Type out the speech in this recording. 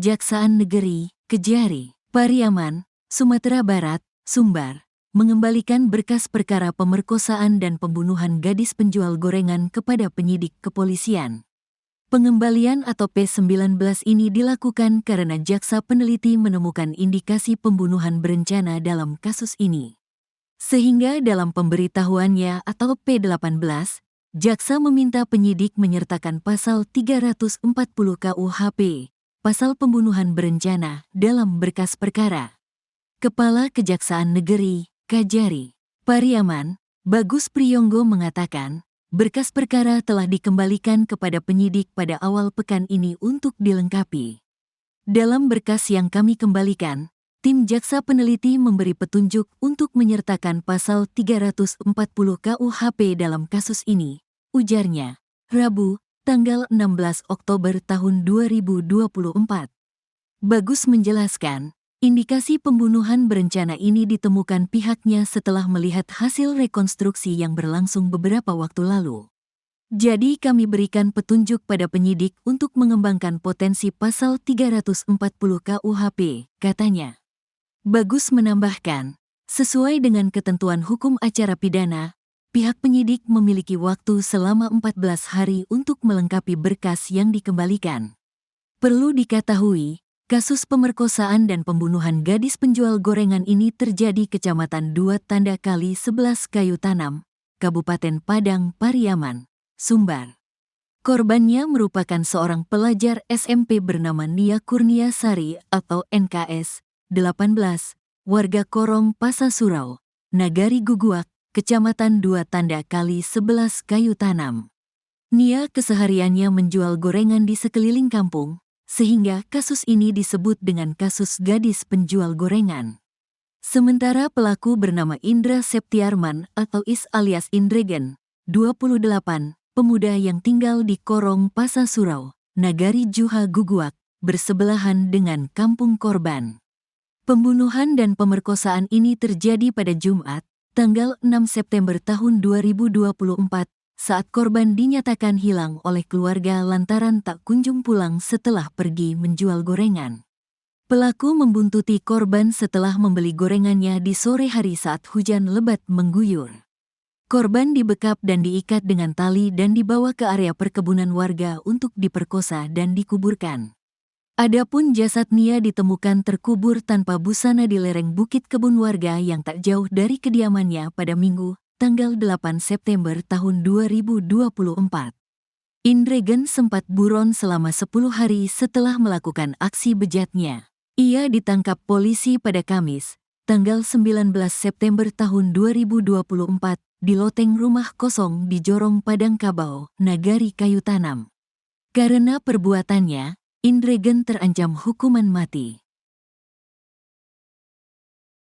Kejaksaan Negeri Kejari, Pariaman, Sumatera Barat, Sumbar, mengembalikan berkas perkara pemerkosaan dan pembunuhan gadis penjual gorengan kepada penyidik kepolisian. Pengembalian atau P19 ini dilakukan karena jaksa peneliti menemukan indikasi pembunuhan berencana dalam kasus ini. Sehingga dalam pemberitahuannya atau P18, jaksa meminta penyidik menyertakan pasal 340 KUHP, pasal pembunuhan berencana, dalam berkas perkara. Kepala Kejaksaan Negeri Kejari, Pariaman, Bagus Priyonggo mengatakan, berkas perkara telah dikembalikan kepada penyidik pada awal pekan ini untuk dilengkapi. Dalam berkas yang kami kembalikan, tim jaksa peneliti memberi petunjuk untuk menyertakan pasal 340 KUHP dalam kasus ini, ujarnya, Rabu, tanggal 16 Oktober tahun 2024. Bagus menjelaskan, indikasi pembunuhan berencana ini ditemukan pihaknya setelah melihat hasil rekonstruksi yang berlangsung beberapa waktu lalu. Jadi kami berikan petunjuk pada penyidik untuk mengembangkan potensi pasal 340 KUHP, katanya. Bagus menambahkan, sesuai dengan ketentuan hukum acara pidana, pihak penyidik memiliki waktu selama 14 hari untuk melengkapi berkas yang dikembalikan. Perlu diketahui, kasus pemerkosaan dan pembunuhan gadis penjual gorengan ini terjadi Kecamatan 2 Tanda Kali 11 Kayu Tanam, Kabupaten Padang Pariaman, Sumbar. Korbannya merupakan seorang pelajar SMP bernama Nia Kurniasari atau NKS, 18, warga Korong Pasasurau, Nagari Guguak, Kecamatan 2 Tanda Kali 11 Kayu Tanam. Nia kesehariannya menjual gorengan di sekeliling kampung, sehingga kasus ini disebut dengan kasus gadis penjual gorengan. Sementara pelaku bernama Indra Septiarman atau Is alias Indregen, 28, pemuda yang tinggal di Korong Pasasurau, Nagari Juha Guguak, bersebelahan dengan kampung korban. Pembunuhan dan pemerkosaan ini terjadi pada Jumat, tanggal 6 September tahun 2024, saat korban dinyatakan hilang oleh keluarga lantaran tak kunjung pulang setelah pergi menjual gorengan. Pelaku membuntuti korban setelah membeli gorengannya di sore hari saat hujan lebat mengguyur. Korban dibekap dan diikat dengan tali dan dibawa ke area perkebunan warga untuk diperkosa dan dikuburkan. Adapun jasad Nia ditemukan terkubur tanpa busana di lereng bukit kebun warga yang tak jauh dari kediamannya pada Minggu, tanggal 8 September tahun 2024. Indregen sempat buron selama 10 hari setelah melakukan aksi bejatnya. Ia ditangkap polisi pada Kamis, tanggal 19 September tahun 2024, di loteng rumah kosong di Jorong Padang Kabau, Nagari Kayu Tanam. Karena perbuatannya, Indregen terancam hukuman mati.